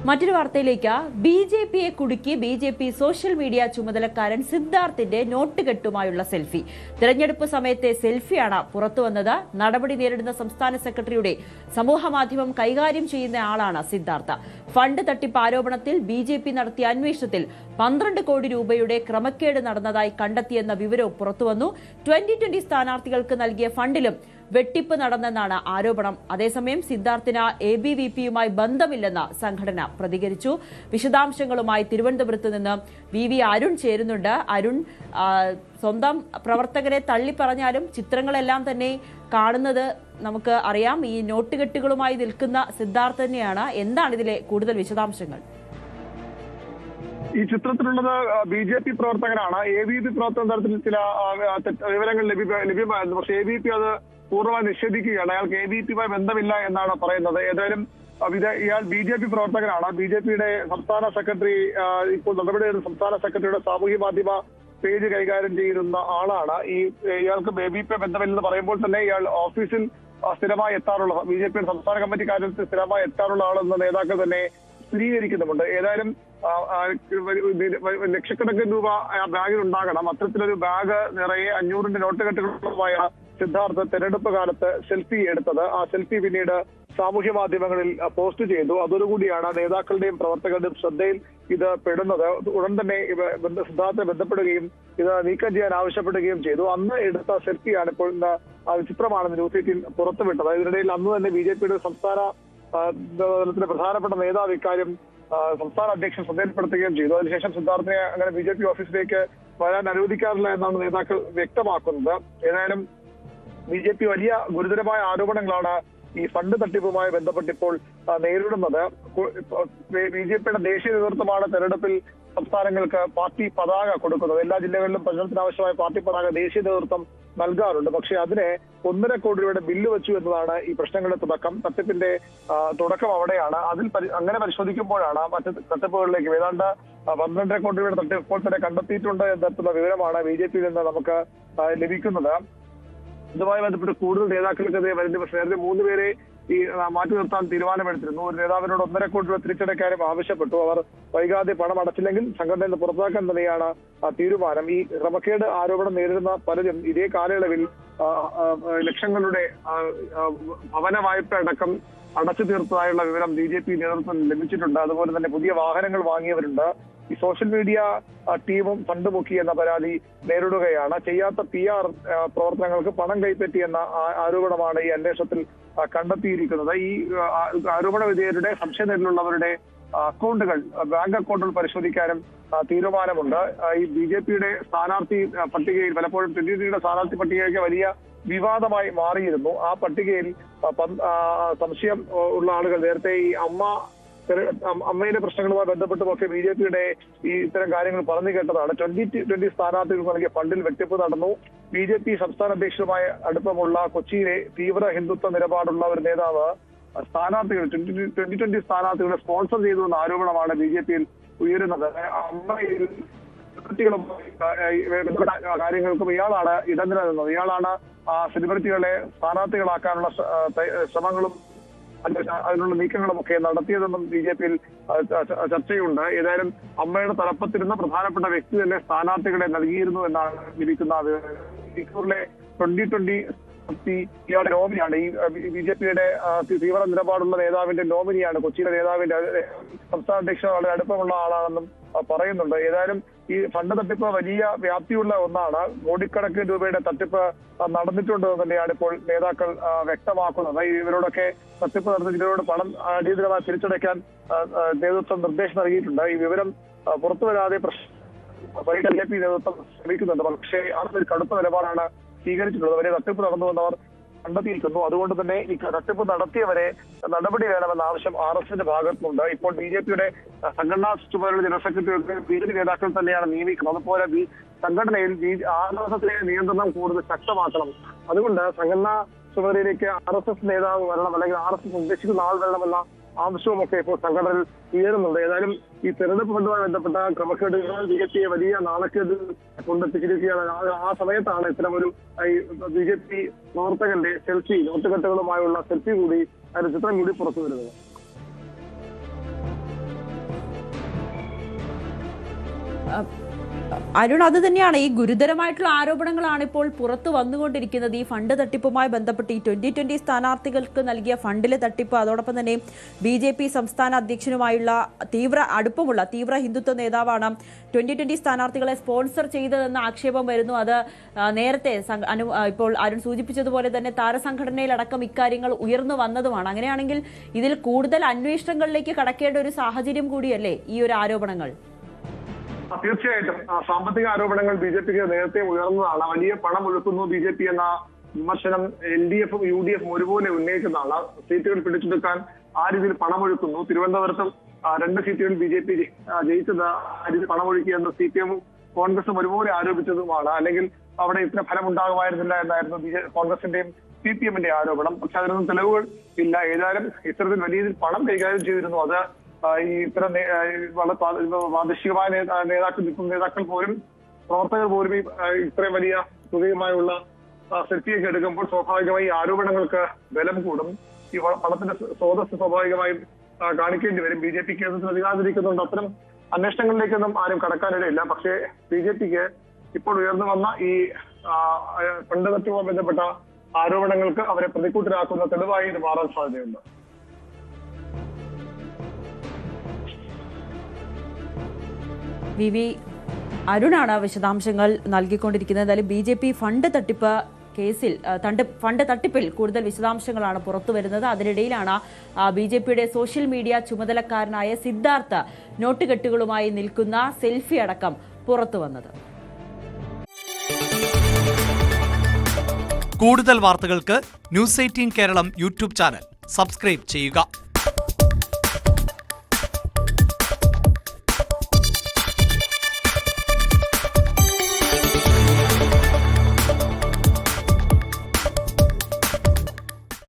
മറ്റൊരു വാർത്തയിലേക്ക് ബി.ജെ.പിയെ കുടുക്കി ബി.ജെ.പി സോഷ്യൽ മീഡിയ ചുമതലക്കാരൻ സിദ്ധാർത്ഥിന്റെ നോട്ടുകെട്ടുമായുള്ള സെൽഫി. തെരഞ്ഞെടുപ്പ് സമയത്തെ സെൽഫിയാണ് പുറത്തുവന്നത്. നടപടി നേരിടുന്ന സംസ്ഥാന സെക്രട്ടറിയുടെ സമൂഹമാധ്യമം കൈകാര്യം ചെയ്യുന്ന ആളാണ് സിദ്ധാർത്ഥ. ഫണ്ട് തട്ടിപ്പ് ആരോപണത്തിൽ ബി.ജെ.പി നടത്തിയ അന്വേഷണത്തിൽ 12 കോടി രൂപയുടെ ക്രമക്കേട് നടന്നതായി കണ്ടെത്തിയെന്ന വിവരവും പുറത്തുവന്നു. 2020 സ്ഥാനാർത്ഥികൾക്ക് നൽകിയ ഫണ്ടിലും വെട്ടിപ്പ് നടന്നെന്നാണ് ആരോപണം. അതേസമയം സിദ്ധാർത്ഥിന് ABVP-യുമായി ബന്ധമില്ലെന്ന് സംഘടന പ്രതികരിച്ചു. വിശദാംശങ്ങളുമായി തിരുവനന്തപുരത്ത് നിന്ന് വി അരുൺ ചേരുന്നുണ്ട്. അരുൺ, സ്വന്തം പ്രവർത്തകരെ തള്ളിപ്പറഞ്ഞാലും ചിത്രങ്ങളെല്ലാം തന്നെ കാണുന്നത് നമുക്ക് അറിയാം. ഈ നോട്ടുകെട്ടുകളുമായി നിൽക്കുന്ന സിദ്ധാർത്ഥ തന്നെയാണ്. എന്താണ് ഇതിലെ കൂടുതൽ വിശദാംശങ്ങൾ? ഈ ചിത്രത്തിലുള്ളത് ബി.ജെ.പി പ്രവർത്തകനാണ്. ABVP പ്രവർത്തന തരത്തിൽ ചില വിവരങ്ങൾ ലഭ്യമായിരുന്നു. പക്ഷേ ABVP അത് പൂർണ്ണമായി നിഷേധിക്കുകയാണ്. അയാൾക്ക് ABVP-യുമായി ബന്ധമില്ല എന്നാണ് പറയുന്നത്. ഏതായാലും ഇയാൾ ബി.ജെ.പി പ്രവർത്തകനാണ്. ബി.ജെ.പിയുടെ സംസ്ഥാന സെക്രട്ടറി, ഇപ്പോൾ നടപടിയെടുത്ത സംസ്ഥാന സെക്രട്ടറിയുടെ സാമൂഹ്യ മാധ്യമ പേജ് കൈകാര്യം ചെയ്യുന്ന ആളാണ്. ഇയാൾക്ക് ABVP ബന്ധമില്ലെന്ന് പറയുമ്പോൾ തന്നെ ഇയാൾ ഓഫീസിൽ സ്ഥിരമായി എത്താറുള്ള, ബി.ജെ.പിയുടെ സംസ്ഥാന കമ്മിറ്റി കാര്യത്തിൽ സ്ഥിരമായി എത്താറുള്ള ആളെന്ന നേതാക്കൾ തന്നെ സ്ഥിരീകരിക്കുന്നുമുണ്ട്. ഏതായാലും ലക്ഷക്കണക്കിന് രൂപ ബാഗിൽ ഉണ്ടാകണം. അത്തരത്തിലൊരു ബാഗ് നിറയെ 500-ന്റെ നോട്ടുകെട്ടുകളുമായ സിദ്ധാർത്ഥ തെരഞ്ഞെടുപ്പ് കാലത്ത് സെൽഫി എടുത്തത്. ആ സെൽഫി പിന്നീട് സാമൂഹ്യ മാധ്യമങ്ങളിൽ പോസ്റ്റ് ചെയ്തു. അതോടുകൂടിയാണ് നേതാക്കളുടെയും പ്രവർത്തകരുടെയും ശ്രദ്ധയിൽ ഇത് പെടുന്നത്. ഉടൻ തന്നെ സിദ്ധാർത്ഥയെ ബന്ധപ്പെടുകയും ഇത് നീക്കം ചെയ്യാൻ ആവശ്യപ്പെടുകയും ചെയ്തു. അന്ന് എടുത്ത സെൽഫിയാണ് ഇപ്പോൾ ചിത്രമാണ് ന്യൂസ് 18 പുറത്തുവിട്ടത്. ഇതിനിടയിൽ അന്ന് തന്നെ ബി.ജെ.പിയുടെ സംസ്ഥാന തലത്തിലെ പ്രധാനപ്പെട്ട നേതാവ് ഇക്കാര്യം സംസ്ഥാന അധ്യക്ഷൻ ശ്രദ്ധയിൽപ്പെടുത്തുകയും ചെയ്തു. അതിനുശേഷം സിദ്ധാർത്ഥിനെ അങ്ങനെ ബി.ജെ.പി ഓഫീസിലേക്ക് വരാൻ അനുവദിക്കാറില്ല എന്നാണ് നേതാക്കൾ വ്യക്തമാക്കുന്നത്. ഏതായാലും ബി.ജെ.പി വലിയ ഗുരുതരമായ ആരോപണങ്ങളാണ് ഈ ഫണ്ട് തട്ടിപ്പുമായി ബന്ധപ്പെട്ട് ഇപ്പോൾ നേരിടുന്നത്. ബി.ജെ.പിയുടെ ദേശീയ നേതൃത്വമാണ് തെരഞ്ഞെടുപ്പിൽ സംസ്ഥാനങ്ങൾക്ക് പാർട്ടി പതാക കൊടുക്കുന്നത്. എല്ലാ ജില്ലകളിലും പ്രചരണത്തിന് ആവശ്യമായ പാർട്ടി പതാക ദേശീയ നേതൃത്വം നൽകാറുണ്ട്. പക്ഷേ അതിന് 1.5 കോടി രൂപയുടെ ബില്ല് വെച്ചു എന്നതാണ് ഈ പ്രശ്നങ്ങളുടെ തുടക്കം. തട്ടിപ്പിന്റെ തുടക്കം അവിടെയാണ്. അങ്ങനെ പരിശോധിക്കുമ്പോഴാണ് മറ്റ് തട്ടിപ്പുകളിലേക്ക് ഏതാണ്ട് 12 കോടി രൂപയുടെ തട്ടിപ്പ് ഇപ്പോൾ തന്നെ കണ്ടെത്തിയിട്ടുണ്ട് എന്നുള്ള വിവരമാണ് ബി.ജെ.പിയിൽ നിന്ന് നമുക്ക് ലഭിക്കുന്നത്. ഇതുമായി ബന്ധപ്പെട്ട് കൂടുതൽ നേതാക്കൾക്കെതിരെ വരുന്ന നേരത്തെ 3 പേരെ ഈ മാറ്റി നിർത്താൻ തീരുമാനമെടുത്തിരുന്നു. ഒരു നേതാവിനോട് 1.5 കോടി രൂപ തിരിച്ചടയ്ക്കാനും ആവശ്യപ്പെട്ടു. അവർ വൈകാതെ പണം അടച്ചില്ലെങ്കിൽ സംഘടനയിൽ നിന്ന് പുറത്താക്കാൻ തന്നെയാണ് തീരുമാനം. ഈ ക്രമക്കേട് ആരോപണം നേരിടുന്ന പലരും ഇതേ കാലയളവിൽ ലക്ഷങ്ങളുടെ ഭവന വായ്പ അടക്കം അടച്ചു തീർത്തതായുള്ള വിവരം ബി.ജെ.പി നേതൃത്വം ലഭിച്ചിട്ടുണ്ട്. അതുപോലെ തന്നെ പുതിയ വാഹനങ്ങൾ വാങ്ങിയവരുണ്ട്. ഈ സോഷ്യൽ മീഡിയ ടീമും ഫണ്ട് മുക്കി എന്ന പരാതി നേരിടുകയാണ്. ചെയ്യാത്ത PR പ്രവർത്തനങ്ങൾക്ക് പണം കൈപ്പറ്റി എന്ന ആരോപണമാണ് ഈ അന്വേഷണത്തിൽ കണ്ടെത്തിയിരിക്കുന്നത്. ഈ ആരോപണ വിധേയരുടെ സംശയനിലയിലുള്ളവരുടെ അക്കൗണ്ടുകൾ, ബാങ്ക് അക്കൗണ്ടുകൾ പരിശോധിക്കാനും തീരുമാനമുണ്ട്. ഈ ബി.ജെ.പിയുടെ സ്ഥാനാർത്ഥി പട്ടികയിൽ പലപ്പോഴും 2020 സ്ഥാനാർത്ഥി പട്ടികയൊക്കെ വലിയ വിവാദമായി മാറിയിരുന്നു. ആ പട്ടികയിൽ സംശയം ഉള്ള ആളുകൾ നേരത്തെ ഈ അമ്മയുടെ പ്രശ്നങ്ങളുമായി ബന്ധപ്പെട്ടുമൊക്കെ ബി.ജെ.പിയുടെ ഈ ഇത്തരം കാര്യങ്ങൾ പറഞ്ഞു കേട്ടതാണ്. 2020 സ്ഥാനാർത്ഥികൾക്ക് നൽകിയ ഫണ്ടിൽ വെട്ടിപ്പ് നടന്നു. ബി.ജെ.പി സംസ്ഥാന അധ്യക്ഷനുമായി അടുപ്പമുള്ള കൊച്ചിയിലെ തീവ്ര ഹിന്ദുത്വ നിലപാടുള്ള ഒരു നേതാവ് സ്ഥാനാർത്ഥികൾ 2020 സ്ഥാനാർത്ഥികളെ സ്പോൺസർ ചെയ്തു എന്ന ആരോപണമാണ് ബി.ജെ.പിയിൽ ഉയരുന്നത്. അമ്മയിൽ കാര്യങ്ങൾക്കും ഇയാളാണ് ഇടനില നിന്നത്. ഇയാളാണ് സെലിബ്രിറ്റികളെ സ്ഥാനാർത്ഥികളാക്കാനുള്ള ശ്രമങ്ങളും അതിനുള്ള നീക്കങ്ങളുമൊക്കെ നടത്തിയതെന്നും ബി.ജെ.പിയിൽ ചർച്ചയുണ്ട്. ഏതായാലും അമ്മയുടെ തലപ്പത്തിരുന്ന പ്രധാനപ്പെട്ട വ്യക്തി തന്നെ സ്ഥാനാർത്ഥികളെ നൽകിയിരുന്നു എന്നാണ് ലഭിക്കുന്ന വിവരം. 2020 ഇയാളുടെ നോമിനിയാണ്. ഈ ബി.ജെ.പിയുടെ തീവ്ര നിലപാടുള്ള നേതാവിന്റെ നോമിനിയാണ്. കൊച്ചിയിലെ നേതാവിന്റെ സംസ്ഥാന അധ്യക്ഷൻ വളരെ അടുപ്പമുള്ള ആളാണെന്നും പറയുന്നുണ്ട്. ഏതായാലും ഈ ഫണ്ട് തട്ടിപ്പ് വലിയ വ്യാപ്തിയുള്ള ഒന്നാണ്. കോടിക്കണക്കിന് രൂപയുടെ തട്ടിപ്പ് നടന്നിട്ടുണ്ടെന്ന് തന്നെയാണ് ഇപ്പോൾ നേതാക്കൾ വ്യക്തമാക്കുന്നത്. ഇവരോടൊക്കെ തട്ടിപ്പ് നടന്ന ഇവരോട് പണം അടിയന്തരമായി തിരിച്ചടയ്ക്കാൻ നേതൃത്വം നിർദ്ദേശം നൽകിയിട്ടുണ്ട്. ഈ വിവരം പുറത്തു വരാതെ ബി.ജെ.പി നേതൃത്വം ശ്രമിക്കുന്നുണ്ട്. പക്ഷേ അതൊരു കടുത്ത നിലപാടാണ് സ്വീകരിച്ചിട്ടുള്ളത്. വലിയ തട്ടിപ്പ് നടന്നുവെന്നവർ കണ്ടെത്തിയിരിക്കുന്നു. അതുകൊണ്ട് തന്നെ ഈ തട്ടിപ്പ് നടത്തിയവരെ നടപടി വേണമെന്ന ആവശ്യം RSSന്റെ ഭാഗത്തുനിന്നുണ്ട്. ഇപ്പോൾ ബി.ജെ.പിയുടെ സംഘടനാ ചുമതലയുള്ള ജനറൽ സെക്രട്ടറി ബി.ജെ.പി നേതാക്കൾ തന്നെയാണ് നിയമിക്കുന്നത്. അതുപോലെ സംഘടനയിൽ RSSന്റെ നിയന്ത്രണം കൂടുതൽ ശക്തമാക്കണം. അതുകൊണ്ട് സംഘടനാ ചുമതലയിലേക്ക് RSS നേതാവ് വരണം, അല്ലെങ്കിൽ RSS ഉദ്ദേശിക്കുന്ന ആൾ വരണമെന്ന ആവശ്യവുമൊക്കെ ഇപ്പോൾ സംഘടനയിൽ ഉയരുന്നുണ്ട്. ഏതായാലും ഈ തെരഞ്ഞെടുപ്പ് ഫണ്ടുമായി ബന്ധപ്പെട്ട ക്രമക്കേടുകൾ ബി.ജെ.പിയെ വലിയ നാണക്കേട് കൊണ്ടെത്തിച്ചിരിക്കുകയാണ്. ആ സമയത്താണ് ഇത്തരമൊരു ബി.ജെ.പി പ്രവർത്തകന്റെ സെൽഫി, നോട്ടുകെട്ടുകളുമായുള്ള സെൽഫി കൂടി, അതിന്റെ ചിത്രം കൂടി പുറത്തു വരുന്നത്. അരുൺ, അത് തന്നെയാണ് ഈ ഗുരുതരമായിട്ടുള്ള ആരോപണങ്ങളാണ് ഇപ്പോൾ പുറത്തു വന്നുകൊണ്ടിരിക്കുന്നത്. ഈ ഫണ്ട് തട്ടിപ്പുമായി ബന്ധപ്പെട്ട് ഈ 2020 സ്ഥാനാർത്ഥികൾക്ക് നൽകിയ ഫണ്ടിലെ തട്ടിപ്പ്, അതോടൊപ്പം തന്നെ BJP സംസ്ഥാന അധ്യക്ഷനുമായുള്ള തീവ്ര ഹിന്ദുത്വ നേതാവാണ് 2020 സ്ഥാനാർത്ഥികളെ സ്പോൺസർ ചെയ്തതെന്ന ആക്ഷേപം വരുന്നു. അത് നേരത്തെ ഇപ്പോൾ അരുൺ സൂചിപ്പിച്ചതുപോലെ തന്നെ താരസംഘടനയിലടക്കം ഇക്കാര്യങ്ങൾ ഉയർന്നു വന്നതുമാണ്. അങ്ങനെയാണെങ്കിൽ ഇതിൽ കൂടുതൽ അന്വേഷണങ്ങളിലേക്ക് കടക്കേണ്ട ഒരു സാഹചര്യം കൂടിയല്ലേ ഈ ഒരു ആരോപണങ്ങൾ? തീർച്ചയായിട്ടും സാമ്പത്തിക ആരോപണങ്ങൾ BJPക്ക് നേരത്തെ ഉയർന്നതാണ്. വലിയ പണം ഒഴുക്കുന്നു BJP എന്ന വിമർശനം LDFും UDFും ഒരുപോലെ ഉന്നയിക്കുന്നതാണ്. സീറ്റുകൾ പിടിച്ചെടുക്കാൻ ആ രീതിയിൽ പണമൊഴുക്കുന്നു. തിരുവനന്തപുരത്തും 2 സീറ്റുകൾ BJP ജയിച്ചത് ആ രീതിയിൽ പണമൊഴുക്കിയെന്ന് CPMും കോൺഗ്രസും ഒരുപോലെ ആരോപിച്ചതുമാണ്. അല്ലെങ്കിൽ അവിടെ ഇത്ര ഫലം ഉണ്ടാകുമായിരുന്നില്ല എന്നായിരുന്നു കോൺഗ്രസിന്റെയും CPMന്റെയും ആരോപണം. പക്ഷെ അതിനൊന്നും തെളിവുകൾ ഇല്ല. ഏതായാലും ഇത്തരത്തിൽ വലിയ രീതിയിൽ പണം കൈകാര്യം ചെയ്തിരുന്നു. അത് ഈ ഇത്തരം വളരെ പ്രാദേശികമായ നേതാക്കൾ പോലും, പ്രവർത്തകർ പോലും ഇത്രയും വലിയ തുകയുമായുള്ള സെൽഫിയൊക്കെ എടുക്കുമ്പോൾ സ്വാഭാവികമായി ആരോപണങ്ങൾക്ക് ബലം കൂടും. ഈ പണത്തിന്റെ സ്രോതസ് സ്വാഭാവികമായും കാണിക്കേണ്ടി വരും. BJPക്ക് പ്രതികാതിരിക്കുന്നുണ്ട്. അത്തരം അന്വേഷണങ്ങളിലേക്കൊന്നും ആരും കടക്കാനിടയില്ല. പക്ഷേ BJPക്ക് ഇപ്പോൾ ഉയർന്നു വന്ന ഈ ഫണ്ട് തട്ടിപ്പുമായി ബന്ധപ്പെട്ട ആരോപണങ്ങൾക്ക് അവരെ പ്രതികൂട്ടരാക്കുന്ന തെളിവായി ഇത് മാറാൻ സാധ്യതയുണ്ട്. VV അരുണാണ് വിശദാംശങ്ങൾ നൽകിക്കൊണ്ടിരിക്കുന്നത്. എന്തായാലും BJP ഫണ്ട് തട്ടിപ്പ് കേസിൽ ഫണ്ട് തട്ടിപ്പിൽ കൂടുതൽ വിശദാംശങ്ങളാണ് പുറത്തു വരുന്നത്. അതിനിടയിലാണ് BJPയുടെ സോഷ്യൽ മീഡിയ ചുമതലക്കാരനായ സിദ്ധാർത്ഥ് നോട്ടുകെട്ടുകളുമായി നിൽക്കുന്ന സെൽഫി അടക്കം പുറത്തു വന്നത്. കൂടുതൽ വാർത്തകൾക്ക് News 18 Keralam YouTube channel subscribe ചെയ്യുക.